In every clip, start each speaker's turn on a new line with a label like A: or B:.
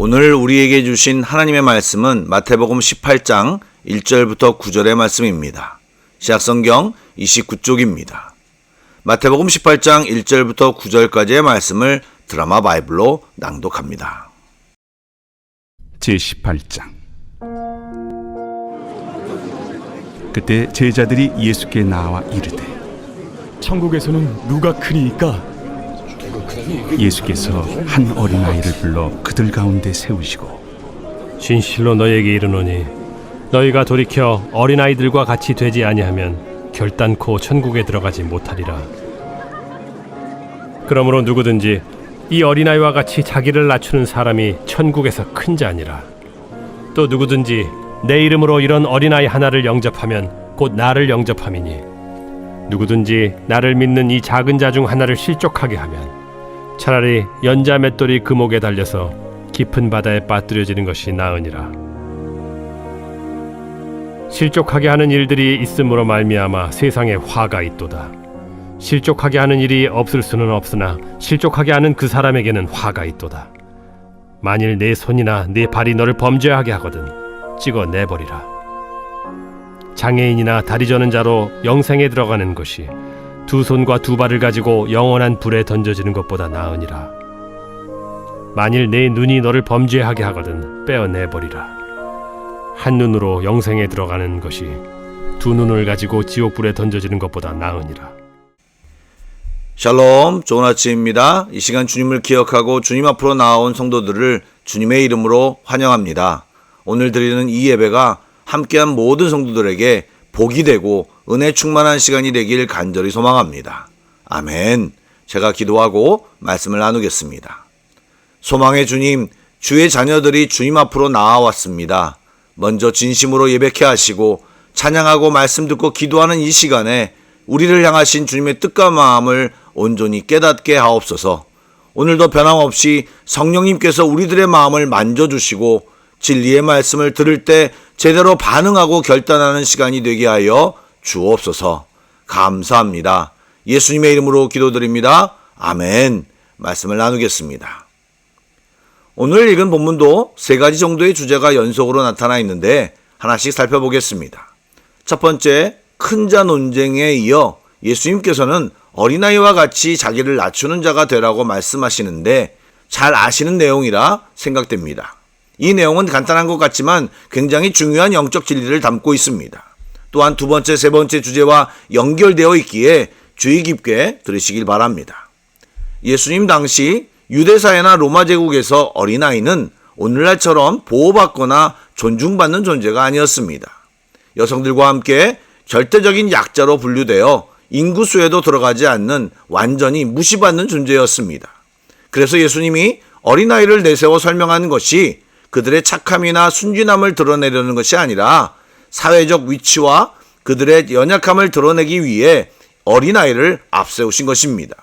A: 오늘 우리에게 주신 하나님의 말씀은 마태복음 18장 1절부터 9절의 말씀입니다. 시약성경 29쪽입니다. 마태복음 18장 1절부터 9절까지의 말씀을 드라마 바이블로 낭독합니다.
B: 제18장. 그때 제자들이 예수께 나와 이르되
C: 천국에서는 누가 크니이까?
B: 예수께서 한 어린아이를 불러 그들 가운데 세우시고
D: 진실로 너희에게 이르노니 너희가 돌이켜 어린아이들과 같이 되지 아니하면 결단코 천국에 들어가지 못하리라. 그러므로 누구든지 이 어린아이와 같이 자기를 낮추는 사람이 천국에서 큰 자니라. 또 누구든지 내 이름으로 이런 어린아이 하나를 영접하면 곧 나를 영접함이니 누구든지 나를 믿는 이 작은 자 중 하나를 실족하게 하면 차라리 연자 맷돌이 그 목에 달려서 깊은 바다에 빠뜨려지는 것이 나으니라. 실족하게 하는 일들이 있음으로 말미암아 세상에 화가 있도다. 실족하게 하는 일이 없을 수는 없으나 실족하게 하는 그 사람에게는 화가 있도다. 만일 내 손이나 내 발이 너를 범죄하게 하거든 찍어 내버리라. 장애인이나 다리 저는 자로 영생에 들어가는 것이 두 손과 두 발을 가지고 영원한 불에 던져지는 것보다 나으니라. 만일 내 눈이 너를 범죄하게 하거든 빼어내버리라. 한 눈으로 영생에 들어가는 것이 두 눈을 가지고 지옥불에 던져지는 것보다 나으니라.
A: 샬롬, 좋은 아침입니다. 이 시간 주님을 기억하고 주님 앞으로 나온 성도들을 주님의 이름으로 환영합니다. 오늘 드리는 이 예배가 함께한 모든 성도들에게 복이 되고 은혜 충만한 시간이 되길 간절히 소망합니다. 아멘. 제가 기도하고 말씀을 나누겠습니다. 소망의 주님, 주의 자녀들이 주님 앞으로 나와왔습니다. 먼저 진심으로 예배케 하시고 찬양하고 말씀 듣고 기도하는 이 시간에 우리를 향하신 주님의 뜻과 마음을 온전히 깨닫게 하옵소서. 오늘도 변함없이 성령님께서 우리들의 마음을 만져주시고 진리의 말씀을 들을 때 제대로 반응하고 결단하는 시간이 되게 하여 주옵소서. 감사합니다. 예수님의 이름으로 기도드립니다. 아멘. 말씀을 나누겠습니다. 오늘 읽은 본문도 세 가지 정도의 주제가 연속으로 나타나 있는데 하나씩 살펴보겠습니다. 첫 번째, 큰 자 논쟁에 이어 예수님께서는 어린아이와 같이 자기를 낮추는 자가 되라고 말씀하시는데 잘 아시는 내용이라 생각됩니다. 이 내용은 간단한 것 같지만 굉장히 중요한 영적 진리를 담고 있습니다. 또한 두 번째, 세 번째 주제와 연결되어 있기에 주의 깊게 들으시길 바랍니다. 예수님 당시 유대사회나 로마 제국에서 어린아이는 오늘날처럼 보호받거나 존중받는 존재가 아니었습니다. 여성들과 함께 절대적인 약자로 분류되어 인구수에도 들어가지 않는 완전히 무시받는 존재였습니다. 그래서 예수님이 어린아이를 내세워 설명하는 것이 그들의 착함이나 순진함을 드러내려는 것이 아니라 사회적 위치와 그들의 연약함을 드러내기 위해 어린아이를 앞세우신 것입니다.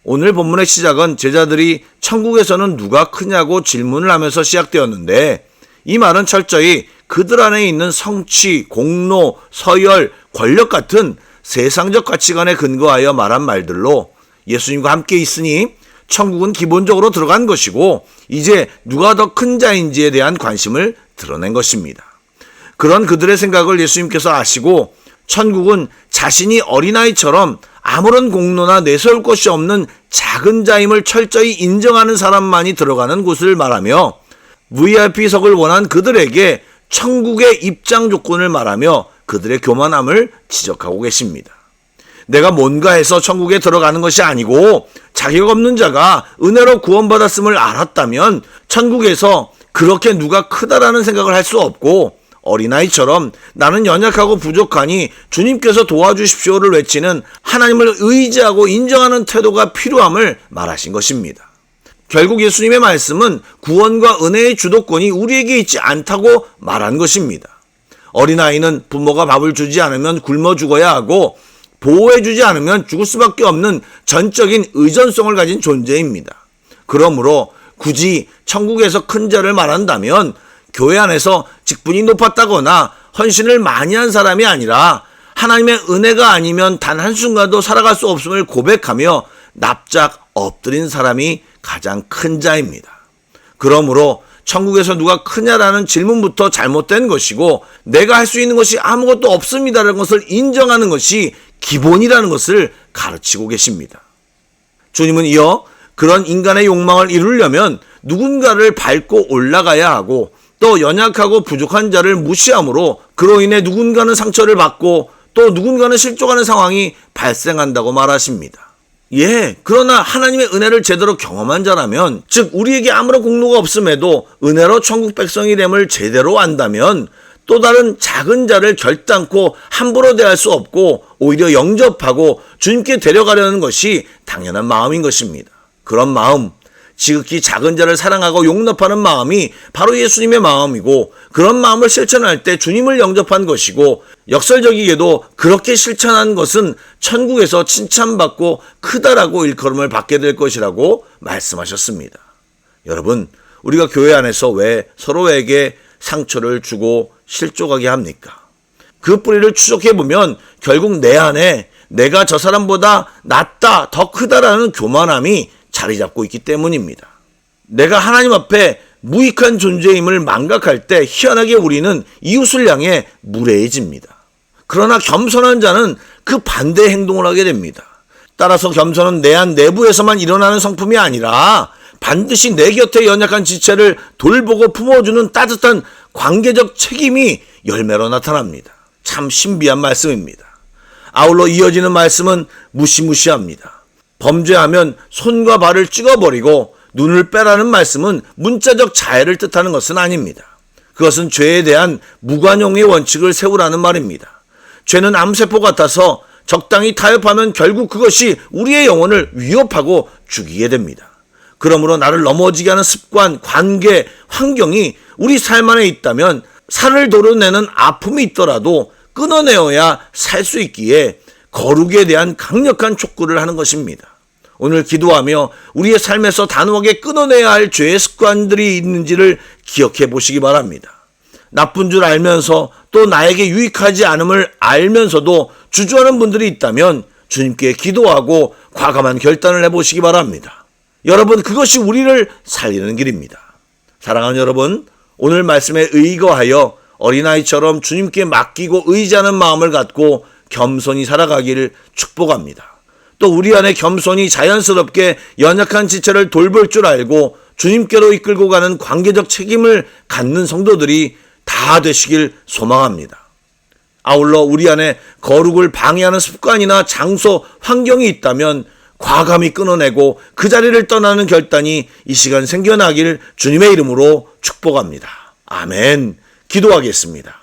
A: 오늘 본문의 시작은 제자들이 천국에서는 누가 크냐고 질문을 하면서 시작되었는데 이 말은 철저히 그들 안에 있는 성취, 공로, 서열, 권력 같은 세상적 가치관에 근거하여 말한 말들로 예수님과 함께 있으니 천국은 기본적으로 들어간 것이고 이제 누가 더 큰 자인지에 대한 관심을 드러낸 것입니다. 그런 그들의 생각을 예수님께서 아시고 천국은 자신이 어린아이처럼 아무런 공로나 내세울 것이 없는 작은 자임을 철저히 인정하는 사람만이 들어가는 곳을 말하며 VIP석을 원한 그들에게 천국의 입장 조건을 말하며 그들의 교만함을 지적하고 계십니다. 내가 뭔가 해서 천국에 들어가는 것이 아니고 자격 없는 자가 은혜로 구원받았음을 알았다면 천국에서 그렇게 누가 크다라는 생각을 할 수 없고 어린아이처럼 나는 연약하고 부족하니 주님께서 도와주십시오를 외치는 하나님을 의지하고 인정하는 태도가 필요함을 말하신 것입니다. 결국 예수님의 말씀은 구원과 은혜의 주도권이 우리에게 있지 않다고 말한 것입니다. 어린아이는 부모가 밥을 주지 않으면 굶어 죽어야 하고 보호해주지 않으면 죽을 수밖에 없는 전적인 의존성을 가진 존재입니다. 그러므로 굳이 천국에서 큰 자를 말한다면 교회 안에서 직분이 높았다거나 헌신을 많이 한 사람이 아니라 하나님의 은혜가 아니면 단 한순간도 살아갈 수 없음을 고백하며 납작 엎드린 사람이 가장 큰 자입니다. 그러므로 천국에서 누가 크냐라는 질문부터 잘못된 것이고, 내가 할 수 있는 것이 아무것도 없습니다라는 것을 인정하는 것이 기본이라는 것을 가르치고 계십니다. 주님은 이어 그런 인간의 욕망을 이루려면 누군가를 밟고 올라가야 하고, 또 연약하고 부족한 자를 무시함으로 그로 인해 누군가는 상처를 받고 또 누군가는 실족하는 상황이 발생한다고 말하십니다. 그러나 하나님의 은혜를 제대로 경험한 자라면, 즉 우리에게 아무런 공로가 없음에도 은혜로 천국 백성이 됨을 제대로 안다면, 또 다른 작은 자를 결단코 함부로 대할 수 없고 오히려 영접하고 주님께 데려가려는 것이 당연한 마음인 것입니다. 그런 마음, 지극히 작은 자를 사랑하고 용납하는 마음이 바로 예수님의 마음이고, 그런 마음을 실천할 때 주님을 영접한 것이고, 역설적이게도 그렇게 실천한 것은 천국에서 칭찬받고 크다라고 일컬음을 받게 될 것이라고 말씀하셨습니다. 여러분, 우리가 교회 안에서 왜 서로에게 상처를 주고 실족하게 합니까? 그 뿌리를 추적해보면 결국 내 안에 내가 저 사람보다 낫다, 더 크다라는 교만함이 자리 잡고 있기 때문입니다. 내가 하나님 앞에 무익한 존재임을 망각할 때 희한하게 우리는 이웃을 향해 무례해집니다. 그러나 겸손한 자는 그 반대의 행동을 하게 됩니다. 따라서 겸손은 내 안 내부에서만 일어나는 성품이 아니라 반드시 내 곁에 연약한 지체를 돌보고 품어주는 따뜻한 관계적 책임이 열매로 나타납니다. 참 신비한 말씀입니다. 아울러 이어지는 말씀은 무시무시합니다. 범죄하면 손과 발을 찍어버리고 눈을 빼라는 말씀은 문자적 자해를 뜻하는 것은 아닙니다. 그것은 죄에 대한 무관용의 원칙을 세우라는 말입니다. 죄는 암세포 같아서 적당히 타협하면 결국 그것이 우리의 영혼을 위협하고 죽이게 됩니다. 그러므로 나를 넘어지게 하는 습관, 관계, 환경이 우리 삶 안에 있다면 살을 도려내는 아픔이 있더라도 끊어내어야 살 수 있기에 거룩에 대한 강력한 촉구를 하는 것입니다. 오늘 기도하며 우리의 삶에서 단호하게 끊어내야 할 죄의 습관들이 있는지를 기억해 보시기 바랍니다. 나쁜 줄 알면서 또 나에게 유익하지 않음을 알면서도 주저하는 분들이 있다면 주님께 기도하고 과감한 결단을 해보시기 바랍니다. 여러분, 그것이 우리를 살리는 길입니다. 사랑하는 여러분, 오늘 말씀에 의거하여 어린아이처럼 주님께 맡기고 의지하는 마음을 갖고 겸손히 살아가기를 축복합니다. 또 우리 안에 겸손히 자연스럽게 연약한 지체를 돌볼 줄 알고 주님께로 이끌고 가는 관계적 책임을 갖는 성도들이 다 되시길 소망합니다. 아울러 우리 안에 거룩을 방해하는 습관이나 장소, 환경이 있다면 과감히 끊어내고 그 자리를 떠나는 결단이 이 시간 생겨나길 주님의 이름으로 축복합니다. 아멘. 기도하겠습니다.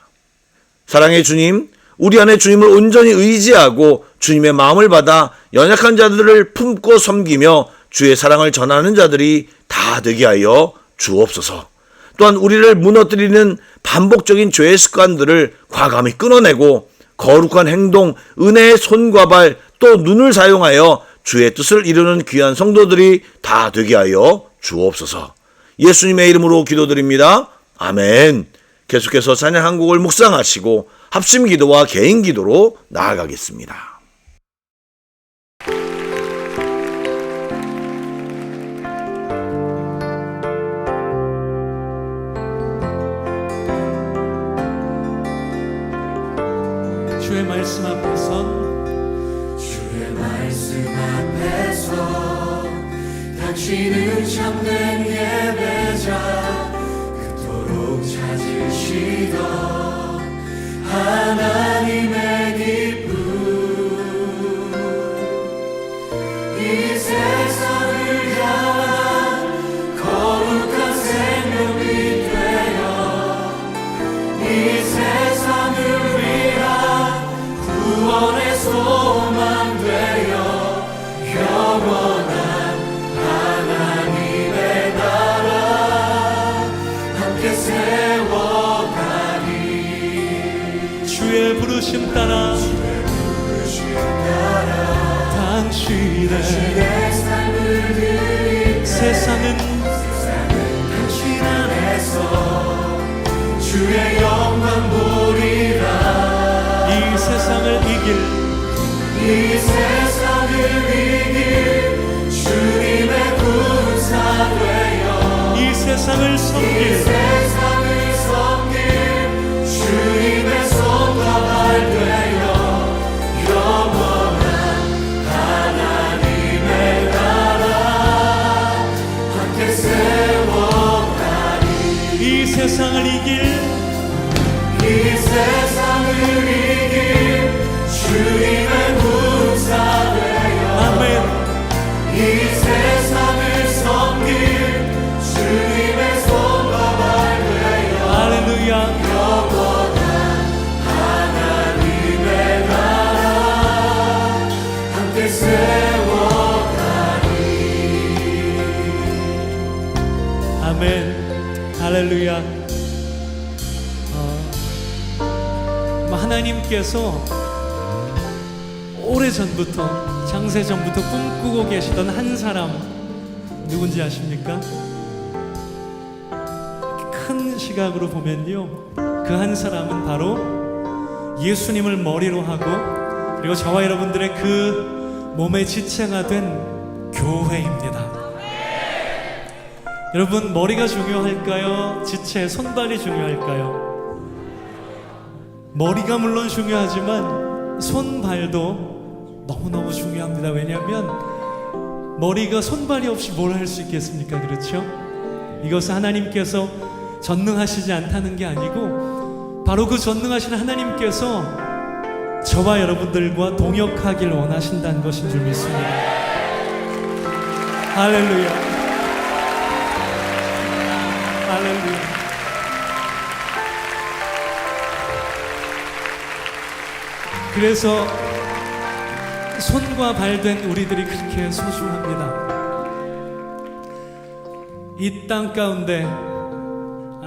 A: 사랑의 주님, 우리 안에 주님을 온전히 의지하고 주님의 마음을 받아 연약한 자들을 품고 섬기며 주의 사랑을 전하는 자들이 다 되게 하여 주옵소서. 또한 우리를 무너뜨리는 반복적인 죄의 습관들을 과감히 끊어내고 거룩한 행동, 은혜의 손과 발, 또 눈을 사용하여 주의 뜻을 이루는 귀한 성도들이 다 되게 하여 주옵소서. 예수님의 이름으로 기도드립니다. 아멘. 계속해서 찬양 한 곡을 묵상하시고 합심 기도와 개인 기도로 나아가겠습니다.
E: 주의 말씀 앞에서 당신은 참된 예배자, 그토록 찾으시던 하나님의 기쁨, 이 세상을 향한 거룩한 생명이 되어 이 세상을 위한 구원의 소망 되어 영원한 하나님의 나라 함께 세워가리. 주의 부르심 따라 당신의 삶을 드릴 세상은 당신 안에서 주의 영광 보리라. 이 세상을 이길 주님의 군사 되어 이 세상을 섬길 주님의 손과 발되어 영원한 하나님의 나라 함께 세워가리. 이 세상을 이길 주님의 군사 되어 아멘. 이 세상을 섬길 주님의 손과 발되어 할렐루야 영원한 하나님의 나라 함께 세워가리. 아멘. 할렐루야. 하나님께서 오래전부터 장세전부터 꿈꾸고 계시던 한 사람 누군지 아십니까? 큰 시각으로 보면요, 그 한 사람은 바로 예수님을 머리로 하고 그리고 저와 여러분들의 그 몸의 지체가 된 교회입니다. 여러분, 머리가 중요할까요? 지체, 손발이 중요할까요? 머리가 물론 중요하지만 손발도 너무너무 중요합니다. 왜냐하면 머리가 손발이 없이 뭘 할 수 있겠습니까? 그렇죠? 이것은 하나님께서 전능하시지 않다는 게 아니고 바로 그 전능하신 하나님께서 저와 여러분들과 동역하길 원하신다는 것인 줄 믿습니다. 할렐루야. 할렐루야. 그래서 손과 발 된 우리들이 그렇게 소중합니다. 이 땅 가운데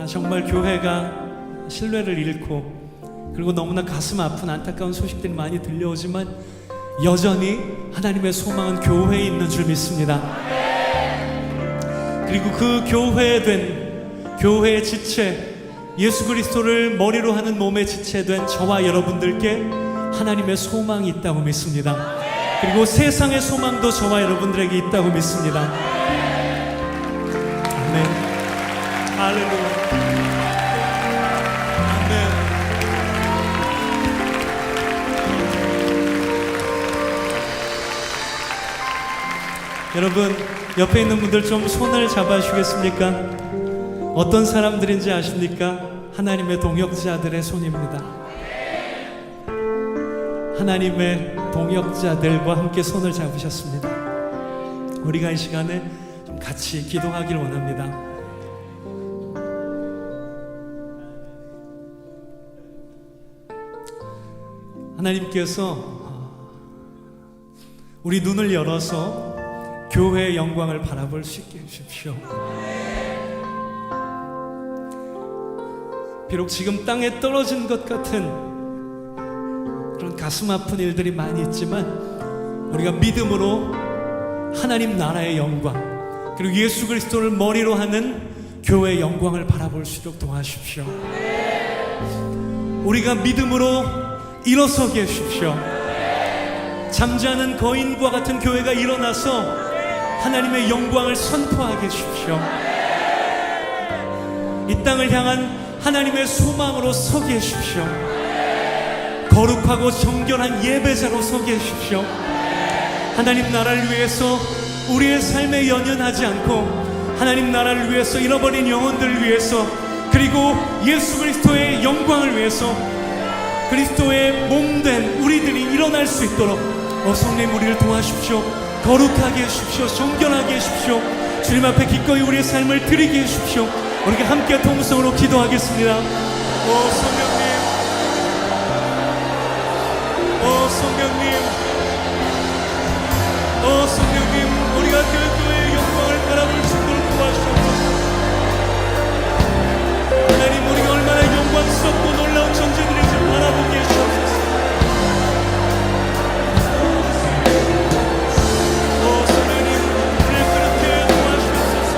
E: 정말 교회가 신뢰를 잃고 그리고 너무나 가슴 아픈 안타까운 소식들이 많이 들려오지만 여전히 하나님의 소망은 교회에 있는 줄 믿습니다. 그리고 그 교회의 지체, 예수 그리스도를 머리로 하는 몸의 지체된 저와 여러분들께 하나님의 소망이 있다고 믿습니다. 그리고 세상의 소망도 저와 여러분들에게 있다고 믿습니다. 아멘. 할렐루야. 아멘. 여러분, 옆에 있는 분들 좀 손을 잡아주시겠습니까? 어떤 사람들인지 아십니까? 하나님의 동역자들의 손입니다. 하나님의 동역자들과 함께 손을 잡으셨습니다. 우리가 이 시간에 좀 같이 기도하길 원합니다. 하나님께서 우리 눈을 열어서 교회의 영광을 바라볼 수 있게 해주십시오. 비록 지금 땅에 떨어진 것 같은 그런 가슴 아픈 일들이 많이 있지만 우리가 믿음으로 하나님 나라의 영광 그리고 예수 그리스도를 머리로 하는 교회의 영광을 바라볼 수 있도록 도와주십시오. 우리가 믿음으로 일어서게 해주십시오. 잠자는 거인과 같은 교회가 일어나서 하나님의 영광을 선포하게 해주십시오. 이 땅을 향한 하나님의 소망으로 서게 해주십시오. 거룩하고 정결한 예배자로 서게 해주십시오. 하나님 나라를 위해서 우리의 삶에 연연하지 않고 하나님 나라를 위해서 잃어버린 영혼들을 위해서 그리고 예수 그리스도의 영광을 위해서 그리스도의 몸된 우리들이 일어날 수 있도록 성령 우리를 도와주십시오. 거룩하게 해주십시오. 정결하게 해주십시오. 주님 앞에 기꺼이 우리의 삶을 드리게 해주십시오. 우리가 함께 통성으로 기도하겠습니다. 성령님, 성령님, 성령님, 우리가 교회의 영광을 바라볼 수 있도록 도와주옵소서. 하나님, 우리가 얼마나 영광스럽고 놀라운 존재들인지 바라보게 해주옵소서. 성령님, 우리를 그렇게 도와주옵소서.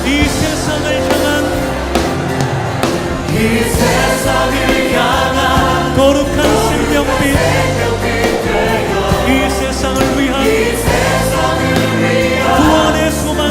E: 이 세상을 향한 거룩한 생명빛, 이 세상을 위한 구원의 소망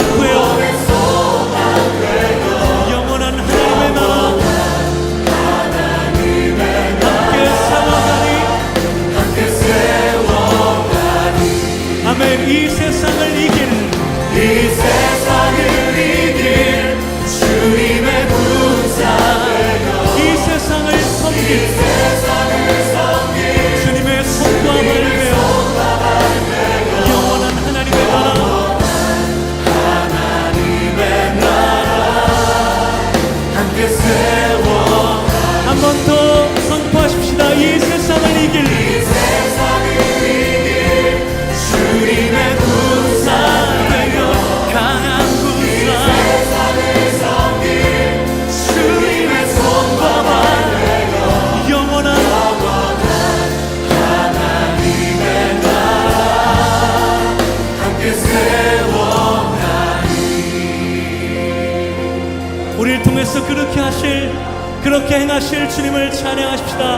E: 우리를 통해서 그렇게 행하실 주님을 찬양하십시다.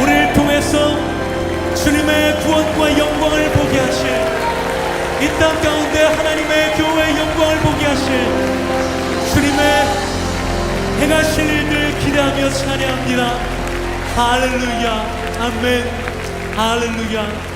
E: 우리를 통해서 주님의 구원과 영광을 보게 하실, 이 땅 가운데 하나님의 교회의 영광을 보게 하실 주님의 행하실 일들 기대하며 찬양합니다. 할렐루야. 아멘. 할렐루야.